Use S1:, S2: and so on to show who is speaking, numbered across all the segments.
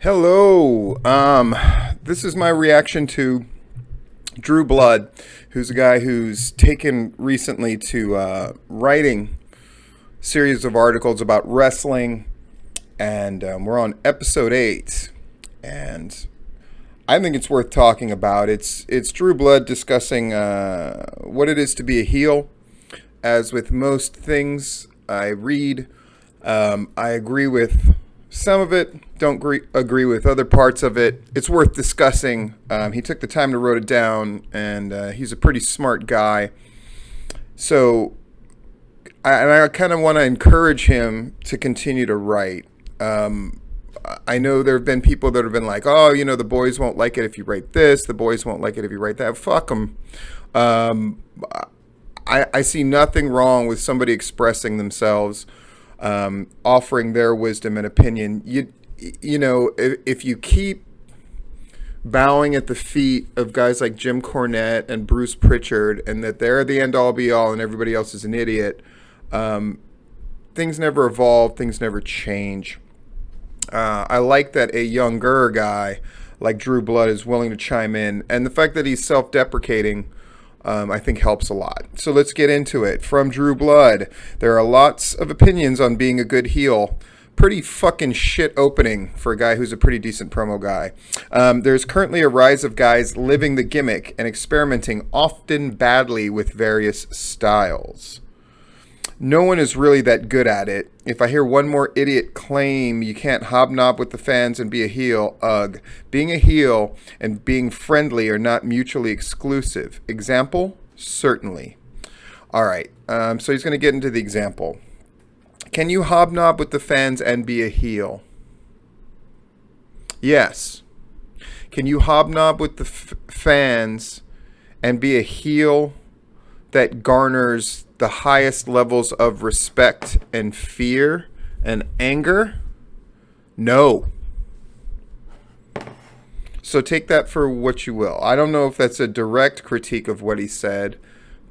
S1: Hello. This is my reaction to Drew Blood, who's a guy who's taken recently to writing a series of articles about wrestling, and we're on episode 8, and I think it's worth talking about. It's Drew Blood discussing what it is to be a heel. As with most things I read, I agree with some of it, don't agree with other parts of it. It's worth discussing. He took the time to write it down, and he's a pretty smart guy. So I kind of want to encourage him to continue to write. I know there have been people that have been like, oh, the boys won't like it if you write this. The boys won't like it if you write that. Fuck them. I see nothing wrong with somebody expressing themselves, offering their wisdom and opinion. If you keep bowing at the feet of guys like Jim Cornette and Bruce Pritchard, and that they're the end all be all and everybody else is an idiot, things never evolve, things never change. I like that a younger guy like Drew Blood is willing to chime in, and the fact that he's self-deprecating, I think helps a lot. So let's get into it. From Drew Blood, there are lots of opinions on being a good heel. Pretty fucking shit opening for a guy who's a pretty decent promo guy. There's currently a rise of guys living the gimmick and experimenting often badly with various styles. No one is really that good at it. If I hear one more idiot claim you can't hobnob with the fans and be a heel, ugh. Being a heel and being friendly are not mutually exclusive. Example? Certainly. All right, so he's going to get into the example. Can you hobnob with the fans and be a heel? Yes. Can you hobnob with the fans and be a heel that garners the highest levels of respect and fear and anger? No. So take that for what you will. I don't know if that's a direct critique of what he said,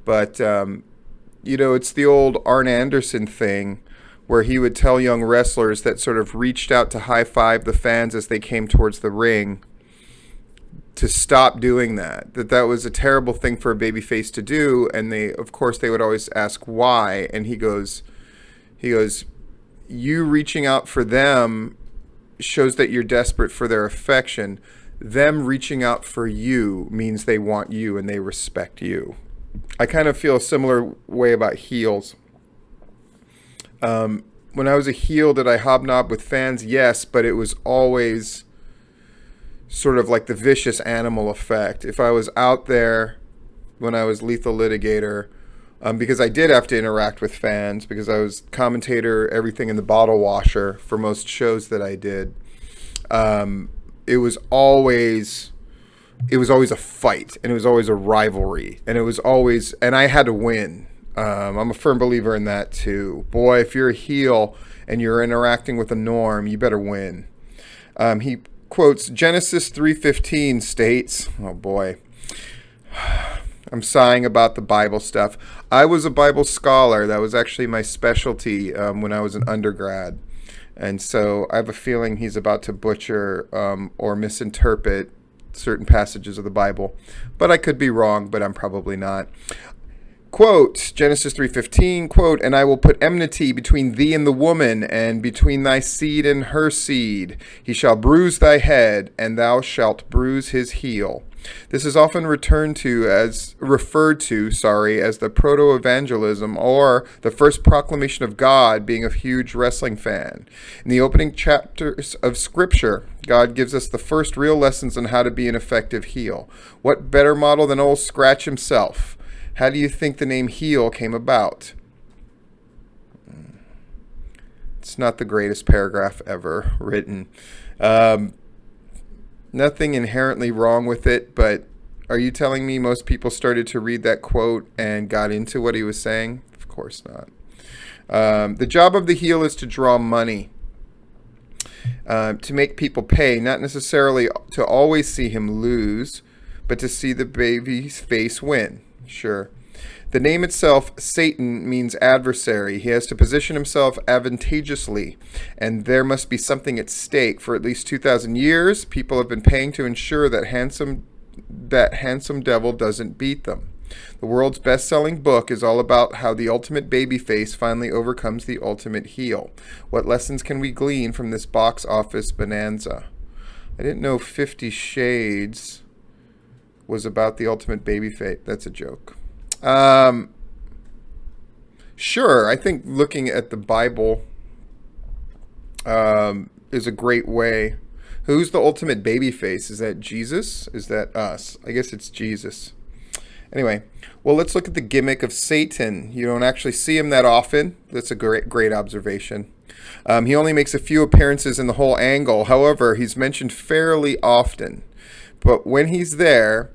S1: but it's the old Arn Anderson thing where he would tell young wrestlers that sort of reached out to high-five the fans as they came towards the ring to stop doing that was a terrible thing for a babyface to do. And they would always ask why. And he goes, you reaching out for them shows that you're desperate for their affection. Them reaching out for you means they want you and they respect you. I kind of feel a similar way about heels. When I was a heel, did I hobnob with fans? Yes, but it was always sort of like the vicious animal effect. If I was out there when I was Lethal Litigator, because I did have to interact with fans, because I was commentator, everything in the bottle washer for most shows that I did, it was always a fight, and it was always a rivalry, and I had to win. I'm a firm believer in that too. Boy, if you're a heel and you're interacting with a norm, you better win. He quotes Genesis 3:15 states, oh boy, I'm sighing about the Bible stuff. I was a Bible scholar. That was actually my specialty when I was an undergrad. And so I have a feeling he's about to butcher or misinterpret certain passages of the Bible. But I could be wrong, but I'm probably not. Quote, Genesis 3:15, quote, and I will put enmity between thee and the woman, and between thy seed and her seed. He shall bruise thy head, and thou shalt bruise his heel. This is often referred to as the proto-evangelism, or the first proclamation of God, being a huge wrestling fan. In the opening chapters of Scripture, God gives us the first real lessons on how to be an effective heel. What better model than old Scratch himself? How do you think the name heel came about? It's not the greatest paragraph ever written. Nothing inherently wrong with it, but are you telling me most people started to read that quote and got into what he was saying? Of course not. The job of the heel is to draw money, to make people pay, not necessarily to always see him lose, but to see the baby's face win. Sure. The name itself, Satan, means adversary. He has to position himself advantageously, and there must be something at stake. For at least 2,000 years, people have been paying to ensure that handsome devil doesn't beat them. The world's best-selling book is all about how the ultimate babyface finally overcomes the ultimate heel. What lessons can we glean from this box office bonanza? I didn't know 50 Shades was about the ultimate babyface. That's a joke. Sure, I think looking at the Bible is a great way. Who's the ultimate babyface? Is that Jesus? Is that us? I guess it's Jesus. Anyway, well, let's look at the gimmick of Satan. You don't actually see him that often. That's a great observation. He only makes a few appearances in the whole angle. However, he's mentioned fairly often. But when he's there,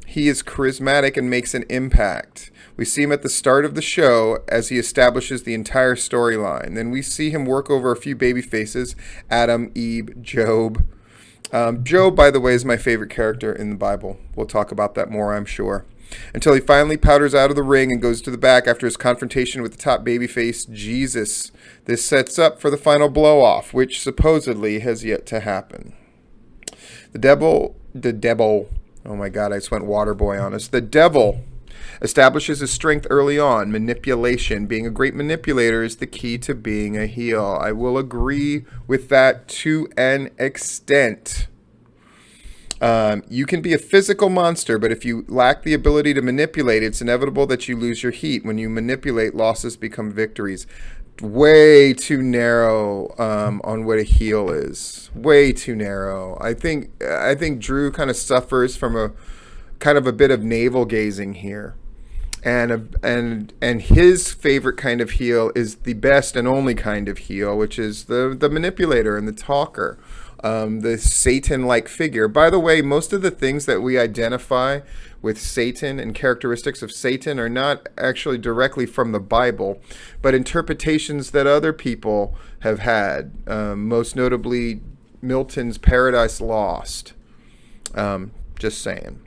S1: he is charismatic and makes an impact. We see him at the start of the show as he establishes the entire storyline. Then we see him work over a few baby faces: Adam, Eve, Job. Job, by the way, is my favorite character in the Bible. We'll talk about that more, I'm sure. Until he finally powders out of the ring and goes to the back after his confrontation with the top babyface, Jesus. This sets up for the final blow-off, which supposedly has yet to happen. The devil, oh my God, I just went Waterboy on us. The devil establishes his strength early on. Manipulation. Being a great manipulator is the key to being a heel. I will agree with that to an extent. You can be a physical monster, but if you lack the ability to manipulate, it's inevitable that you lose your heat. When you manipulate, losses become victories. Way too narrow on what a heel is. Way too narrow. I think Drew kind of suffers from a kind of a bit of navel gazing here, and his favorite kind of heel is the best and only kind of heel, which is the manipulator and the talker. The Satan-like figure. By the way, most of the things that we identify with Satan and characteristics of Satan are not actually directly from the Bible, but interpretations that other people have had, most notably Milton's Paradise Lost. Just saying.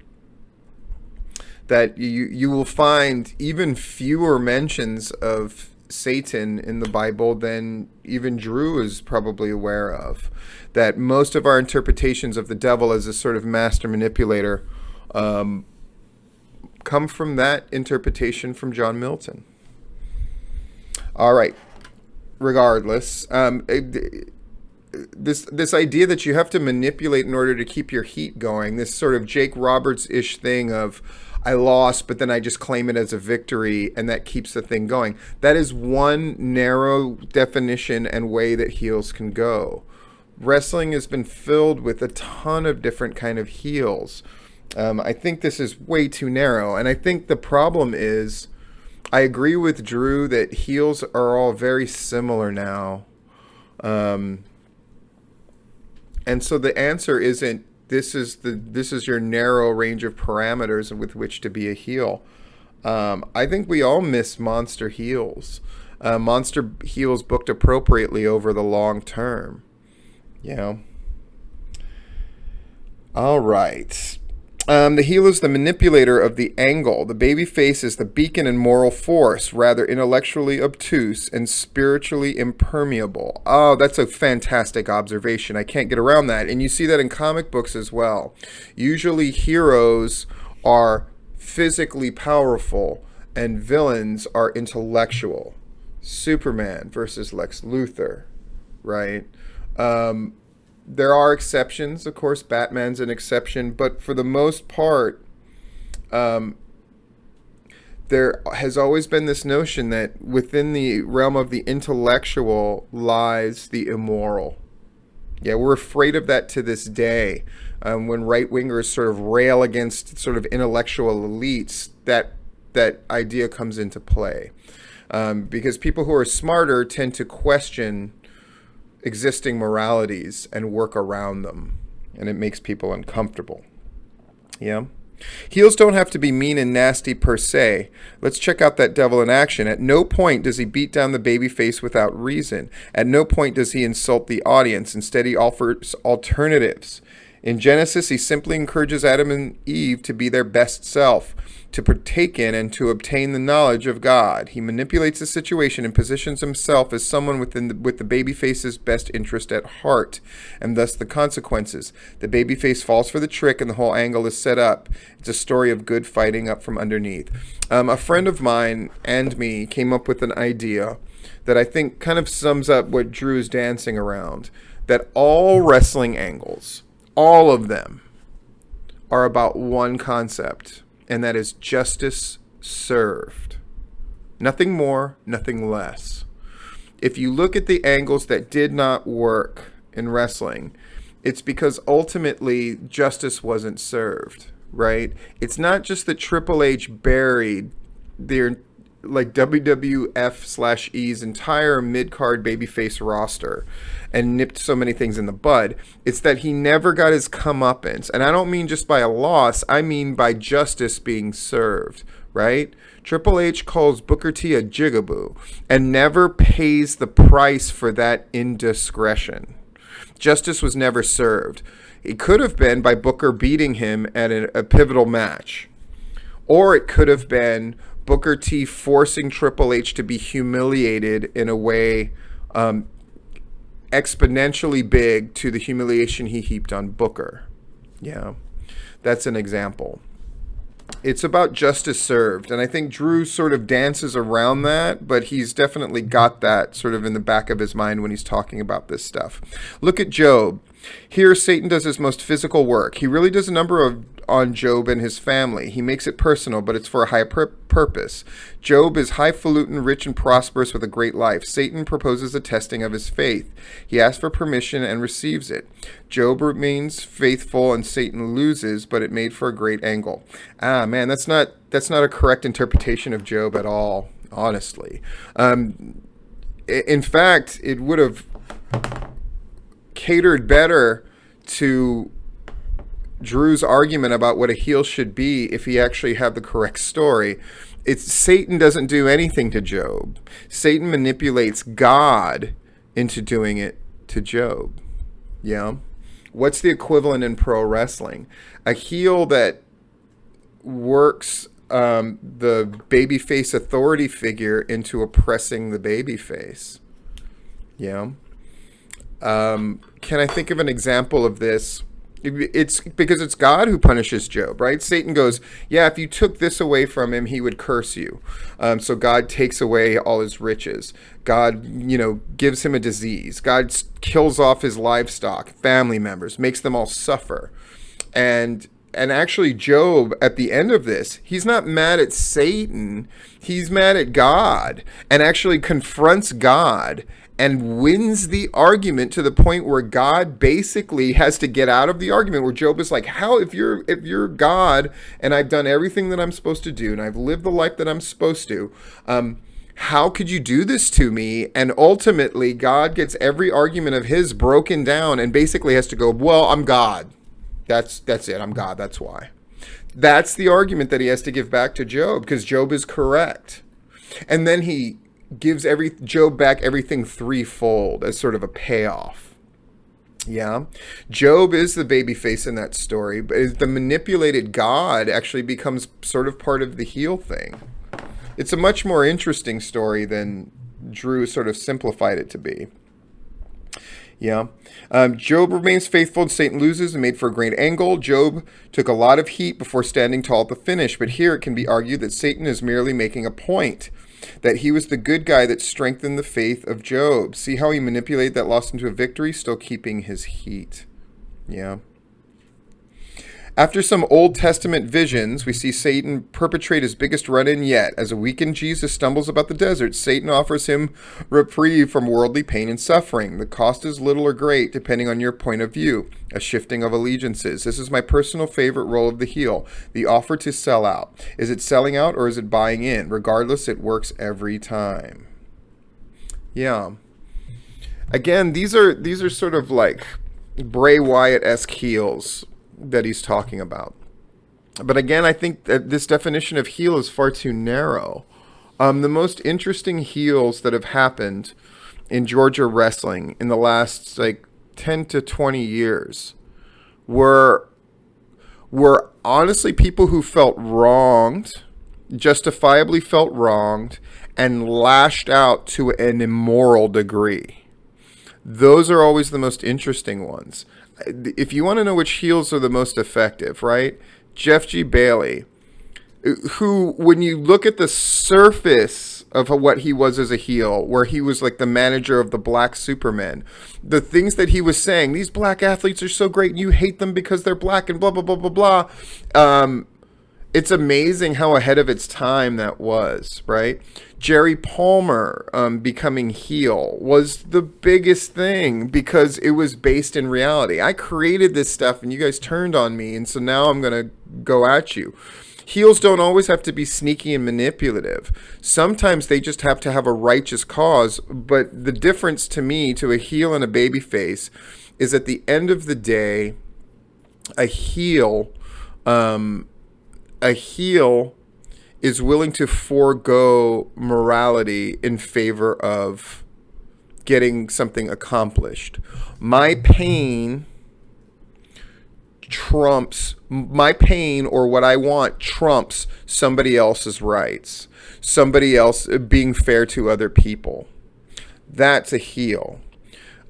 S1: That you will find even fewer mentions of Satan in the Bible than even Drew is probably aware of. That most of our interpretations of the devil as a sort of master manipulator come from that interpretation from John Milton. All right. Regardless, this idea that you have to manipulate in order to keep your heat going, this sort of Jake Roberts-ish thing of, I lost, but then I just claim it as a victory, and that keeps the thing going. That is one narrow definition and way that heels can go. Wrestling has been filled with a ton of different kind of heels. I think this is way too narrow, and I think the problem is, I agree with Drew that heels are all very similar now. And so the answer isn't, this is your narrow range of parameters with which to be a heel. I think we all miss monster heels. Monster heels booked appropriately over the long term. You know. All right. The heel is the manipulator of the angle. The baby face is the beacon and moral force, rather intellectually obtuse and spiritually impermeable. Oh, that's a fantastic observation. I can't get around that. And you see that in comic books as well. Usually heroes are physically powerful and villains are intellectual. Superman versus Lex Luthor, right? There are exceptions, of course. Batman's an exception, but for the most part, there has always been this notion that within the realm of the intellectual lies the immoral. Yeah, we're afraid of that to this day. When right-wingers sort of rail against sort of intellectual elites, that idea comes into play. Because people who are smarter tend to question existing moralities and work around them, and it makes people uncomfortable. Yeah. Heels don't have to be mean and nasty per se. Let's check out that devil in action. At no point does he beat down the baby face without reason. At no point does he insult the audience. Instead, he offers alternatives. In Genesis, he simply encourages Adam and Eve to be their best self, to partake in and to obtain the knowledge of God. He manipulates the situation and positions himself as someone with the babyface's best interest at heart, and thus the consequences. The babyface falls for the trick and the whole angle is set up. It's a story of good fighting up from underneath. A friend of mine and me came up with an idea that I think kind of sums up what Drew is dancing around, that all wrestling angles, all of them, are about one concept, and that is justice served. Nothing more, nothing less. If you look at the angles that did not work in wrestling, it's because ultimately justice wasn't served, right? It's not just that Triple H buried their like WWF/E's entire mid-card babyface roster and nipped so many things in the bud. It's that he never got his comeuppance. And I don't mean just by a loss, I mean by justice being served, right? Triple H calls Booker T a jigaboo and never pays the price for that indiscretion. Justice was never served. It could have been by Booker beating him at a pivotal match. Or it could have been Booker T forcing Triple H to be humiliated in a way exponentially big to the humiliation he heaped on Booker. Yeah, that's an example. It's about justice served, and I think Drew sort of dances around that, but he's definitely got that sort of in the back of his mind when he's talking about this stuff. Look at Job. Here, Satan does his most physical work. He really does a number on Job and his family. He makes it personal, but it's for a high purpose. Job is highfalutin, rich, and prosperous with a great life. Satan proposes a testing of his faith. He asks for permission and receives it. Job remains faithful and Satan loses, but it made for a great angle. Man, that's not a correct interpretation of Job at all, honestly. In fact, it would have catered better to Drew's argument about what a heel should be if he actually had the correct story. It's Satan doesn't do anything to Job. Satan manipulates God into doing it to Job. Yeah. What's the equivalent in pro wrestling? A heel that works the babyface authority figure into oppressing the babyface. Yeah. Can I think of an example of this? It's because it's God who punishes Job, right? Satan goes, yeah, if you took this away from him, he would curse you. So God takes away all his riches. God, gives him a disease. God kills off his livestock, family members, makes them all suffer. And actually Job, at the end of this, he's not mad at Satan. He's mad at God and actually confronts God and wins the argument to the point where God basically has to get out of the argument, where Job is like, how, if you're God and I've done everything that I'm supposed to do and I've lived the life that I'm supposed to, how could you do this to me? And ultimately God gets every argument of his broken down and basically has to go, well, I'm God. That's it. I'm God. That's why. That's the argument that he has to give back to Job, because Job is correct. And then he gives Job back everything threefold as sort of a payoff. Yeah. Job is the babyface in that story, but the manipulated God actually becomes sort of part of the heel thing. It's a much more interesting story than Drew sort of simplified it to be. Yeah. Job remains faithful and Satan loses and made for a great angle. Job took a lot of heat before standing tall at the finish, but here it can be argued that Satan is merely making a point, that he was the good guy that strengthened the faith of Job. See how he manipulated that loss into a victory, still keeping his heat. Yeah. After some Old Testament visions, we see Satan perpetrate his biggest run-in yet. As a weakened Jesus stumbles about the desert, Satan offers him reprieve from worldly pain and suffering. The cost is little or great, depending on your point of view. A shifting of allegiances. This is my personal favorite role of the heel. The offer to sell out. Is it selling out or is it buying in? Regardless, it works every time. Yeah. Again, these are sort of like Bray Wyatt-esque heels that he's talking about. But again, I think that this definition of heel is far too narrow. The most interesting heels that have happened in Georgia wrestling in the last 10 to 20 years were honestly people who felt wronged, justifiably felt wronged, and lashed out to an immoral degree. Those are always the most interesting ones. If you want to know which heels are the most effective, right? Jeff G. Bailey, who, when you look at the surface of what he was as a heel, where he was like the manager of the Black Supermen, the things that he was saying, these black athletes are so great and you hate them because they're black and blah, blah, blah, blah, blah. It's amazing how ahead of its time that was, right? Jerry Palmer becoming heel was the biggest thing because it was based in reality. I created this stuff and you guys turned on me, and so now I'm going to go at you. Heels don't always have to be sneaky and manipulative. Sometimes they just have to have a righteous cause. But the difference to me, to a heel and a baby face, is at the end of the day, a heel is willing to forego morality in favor of getting something accomplished. My pain or what I want trumps somebody else's rights, somebody else being fair to other people. That's a heel.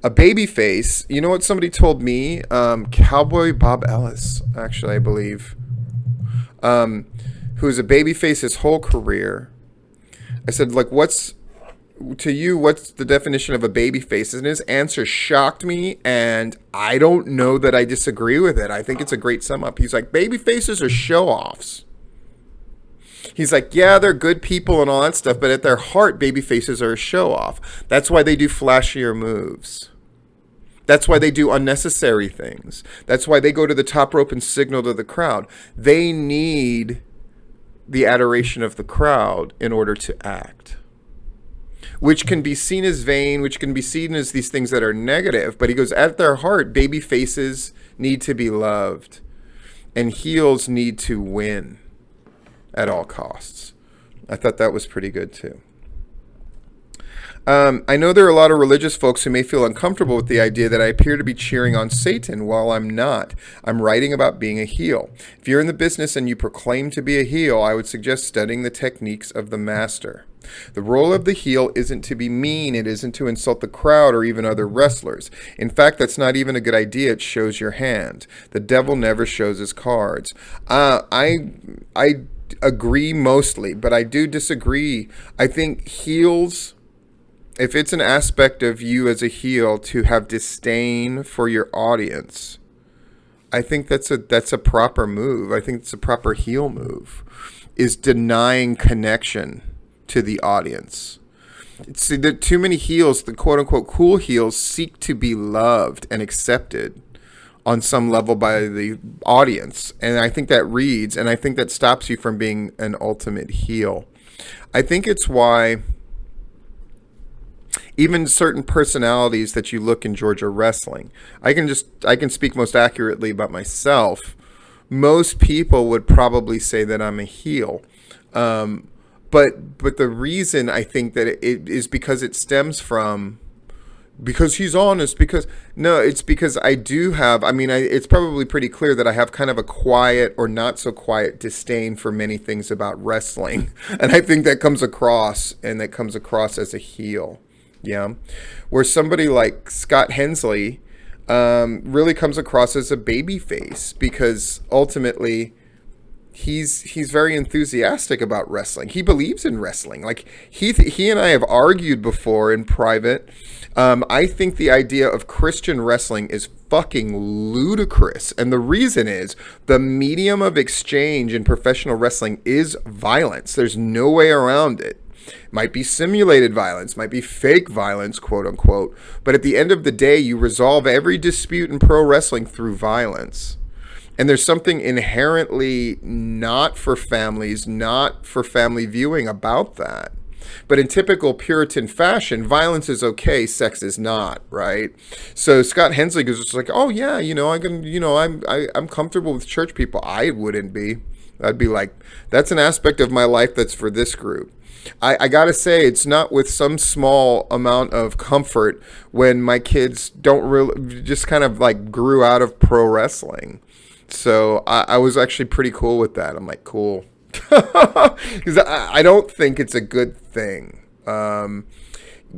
S1: A baby face, you know what somebody told me? Cowboy Bob Ellis, actually, I believe, who's a baby face his whole career. I said, like, what's the definition of a baby face? And his answer shocked me, and I don't know that I disagree with it. I think it's a great sum up. He's like, baby faces are show-offs. He's like, yeah, they're good people and all that stuff, but at their heart, baby faces are a show-off. That's why they do flashier moves. That's why they do unnecessary things. That's why they go to the top rope and signal to the crowd. They need the adoration of the crowd in order to act, which can be seen as vain, which can be seen as these things that are negative. But he goes, at their heart, baby faces need to be loved, and heels need to win at all costs. I thought that was pretty good too. I know there are a lot of religious folks who may feel uncomfortable with the idea that I appear to be cheering on Satan while I'm not. I'm writing about being a heel. If you're in the business and you proclaim to be a heel, I would suggest studying the techniques of the master. The role of the heel isn't to be mean. It isn't to insult the crowd or even other wrestlers. In fact, that's not even a good idea. It shows your hand. The devil never shows his cards. I agree mostly, but I do disagree. I think heels, if it's an aspect of you as a heel to have disdain for your audience, I think that's a proper move. I think it's a proper heel move, is denying connection to the audience. See, there are too many heels, the quote-unquote cool heels, seek to be loved and accepted on some level by the audience. And I think that reads, and I think that stops you from being an ultimate heel. I think it's why even certain personalities that you look in Georgia wrestling, I can speak most accurately about myself. Most people would probably say that I'm a heel. But the reason I think that it is because it stems from, because he's honest, it's because I do have, it's probably pretty clear that I have kind of a quiet or not so quiet disdain for many things about wrestling. And I think that comes across as a heel. Yeah. Where somebody like Scott Hensley really comes across as a baby face, because ultimately he's very enthusiastic about wrestling. He believes in wrestling. Like he and I have argued before in private. I think the idea of Christian wrestling is fucking ludicrous. And the reason is the medium of exchange in professional wrestling is violence. There's no way around it. Might be simulated violence, might be fake violence, quote unquote. But at the end of the day, you resolve every dispute in pro wrestling through violence. And there's something inherently not for families, not for family viewing about that. But in typical Puritan fashion, violence is okay, sex is not, right? So Scott Hensley goes just like, oh yeah, I'm comfortable with church people. I wouldn't be. I'd be like, that's an aspect of my life that's for this group. I gotta say, it's not with some small amount of comfort when my kids don't really just kind of like grew out of pro wrestling. So I was actually pretty cool with that. I'm like, cool. Because I don't think it's a good thing.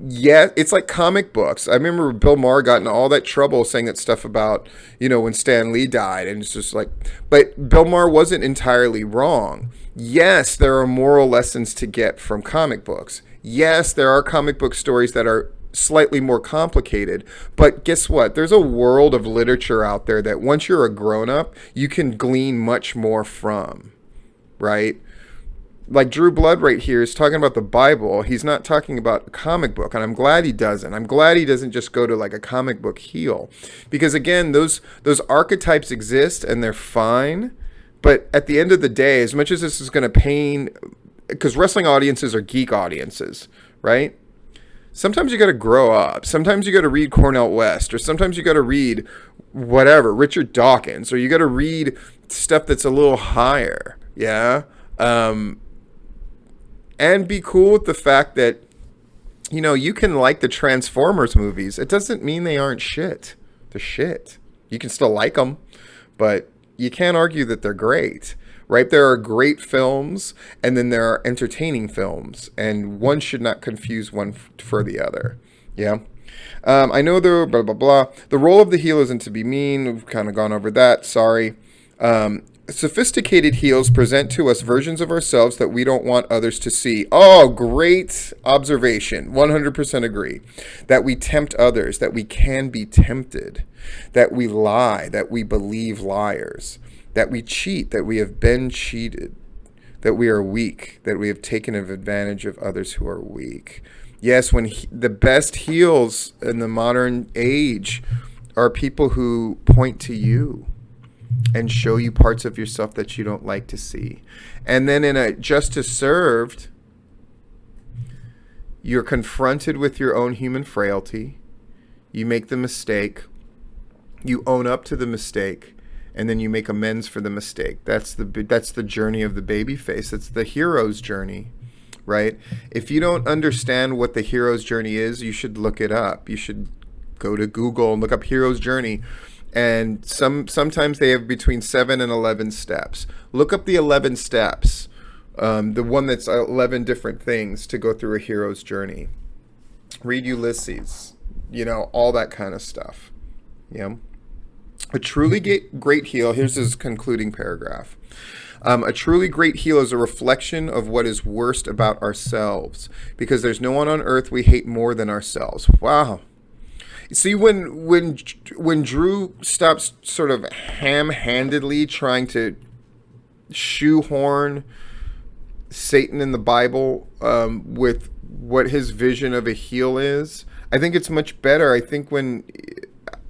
S1: Yeah, it's like comic books. I remember Bill Maher got in all that trouble saying that stuff about, when Stan Lee died. And it's just like, but Bill Maher wasn't entirely wrong. Yes, there are moral lessons to get from comic books. Yes, there are comic book stories that are slightly more complicated. But guess what? There's a world of literature out there that once you're a grown up, you can glean much more from, right? Like Drew Blood right here is talking about the Bible. He's not talking about a comic book, and I'm glad he doesn't. I'm glad he doesn't just go to like a comic book heel, because again, those archetypes exist and they're fine. But at the end of the day, as much as this is going to pain, because wrestling audiences are geek audiences, right? Sometimes you got to grow up. Sometimes you got to read Cornel West, or sometimes you got to read whatever, Richard Dawkins, or you got to read stuff that's a little higher. Yeah. And be cool with the fact that, you can like the Transformers movies. It doesn't mean they aren't shit. They're shit. You can still like them, but you can't argue that they're great, right? There are great films, and then there are entertaining films, and one should not confuse one for the other. Yeah. I know the blah, blah, blah. The role of the heel isn't to be mean. We've kind of gone over that. Sorry. Sophisticated heels present to us versions of ourselves that we don't want others to see. Oh, great observation. 100% agree. That we tempt others, that we can be tempted, that we lie, that we believe liars, that we cheat, that we have been cheated, that we are weak, that we have taken advantage of others who are weak. Yes, the best heels in the modern age are people who point to you and show you parts of yourself that you don't like to see. And then in a justice served, you're confronted with your own human frailty. You make the mistake. You own up to the mistake. And then you make amends for the mistake. That's the journey of the baby face. It's the hero's journey, right? If you don't understand what the hero's journey is, you should look it up. You should go to Google and look up hero's journey. And sometimes they have between 7 and 11 steps. Look up the 11 steps, the one that's 11 different things to go through a hero's journey. Read Ulysses, all that kind of stuff. Yeah. A truly great heel, here's his concluding paragraph. A truly great heel is a reflection of what is worst about ourselves, because there's no one on earth we hate more than ourselves. Wow. See, when Drew stops sort of ham-handedly trying to shoehorn Satan in the Bible with what his vision of a heel is, I think it's much better. I think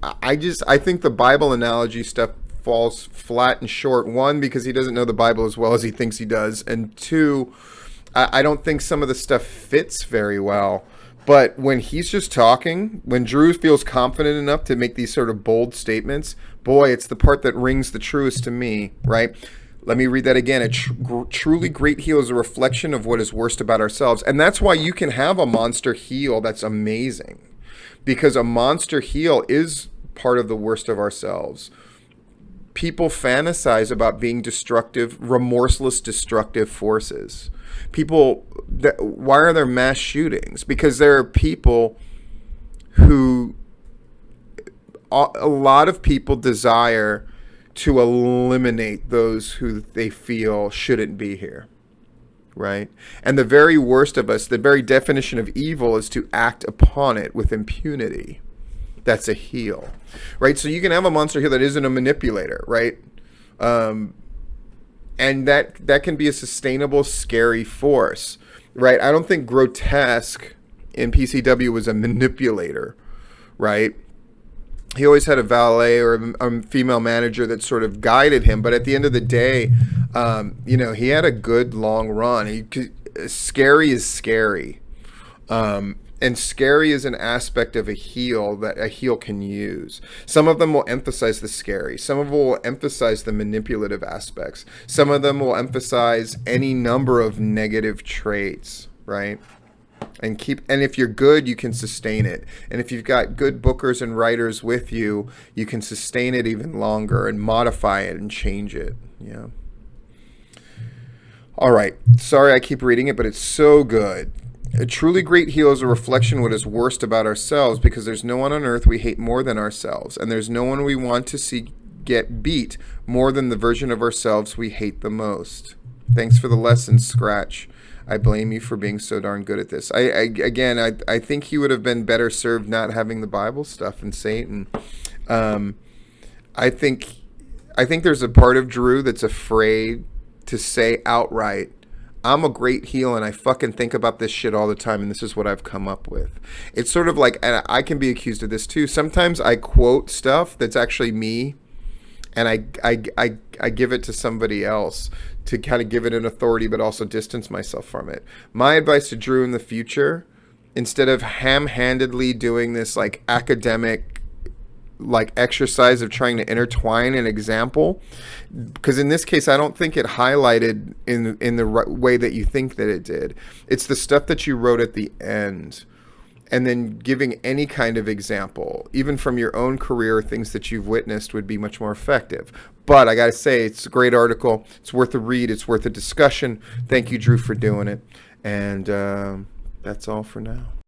S1: I think the Bible analogy stuff falls flat and short. One, because he doesn't know the Bible as well as he thinks he does, and two, I don't think some of the stuff fits very well. But when he's just talking, when Drew feels confident enough to make these sort of bold statements, boy, it's the part that rings the truest to me, right? Let me read that again. A truly great heel is a reflection of what is worst about ourselves. And that's why you can have a monster heel that's amazing, because a monster heel is part of the worst of ourselves. People fantasize about being destructive, remorseless, destructive forces. Why are there mass shootings? Because there are people who, a lot of people desire to eliminate those who they feel shouldn't be here, right? And the very worst of us, the very definition of evil, is to act upon it with impunity. That's a heel, right? So you can have a monster heel that isn't a manipulator, right? And that can be a sustainable, scary force, right? I don't think Grotesque in PCW was a manipulator, right? He always had a valet or a female manager that sort of guided him. But at the end of the day, he had a good long run. Scary is scary. And scary is an aspect of a heel that a heel can use. Some of them will emphasize the scary. Some of them will emphasize the manipulative aspects. Some of them will emphasize any number of negative traits, right? And if you're good, you can sustain it. And if you've got good bookers and writers with you, you can sustain it even longer and modify it and change it. Yeah. All right. Sorry I keep reading it, but it's so good. A truly great heel is a reflection of what is worst about ourselves, because there's no one on earth we hate more than ourselves, and there's no one we want to see get beat more than the version of ourselves we hate the most. Thanks for the lesson, Scratch. I blame you for being so darn good at this. I think he would have been better served not having the Bible stuff and Satan. I think there's a part of Drew that's afraid to say outright, I'm a great heel and I fucking think about this shit all the time and this is what I've come up with. It's sort of like, and I can be accused of this too, sometimes I quote stuff that's actually me and I give it to somebody else to kind of give it an authority but also distance myself from it. My advice to Drew in the future, instead of ham-handedly doing this like academic like exercise of trying to intertwine an example, because in this case I don't think it highlighted in the right way that you think that it did. It's the stuff that you wrote at the end, and then giving any kind of example, even from your own career, things that you've witnessed, would be much more effective. But I gotta say, it's a great article. It's worth a read. It's worth a discussion. Thank you, Drew, for doing it. And that's all for now.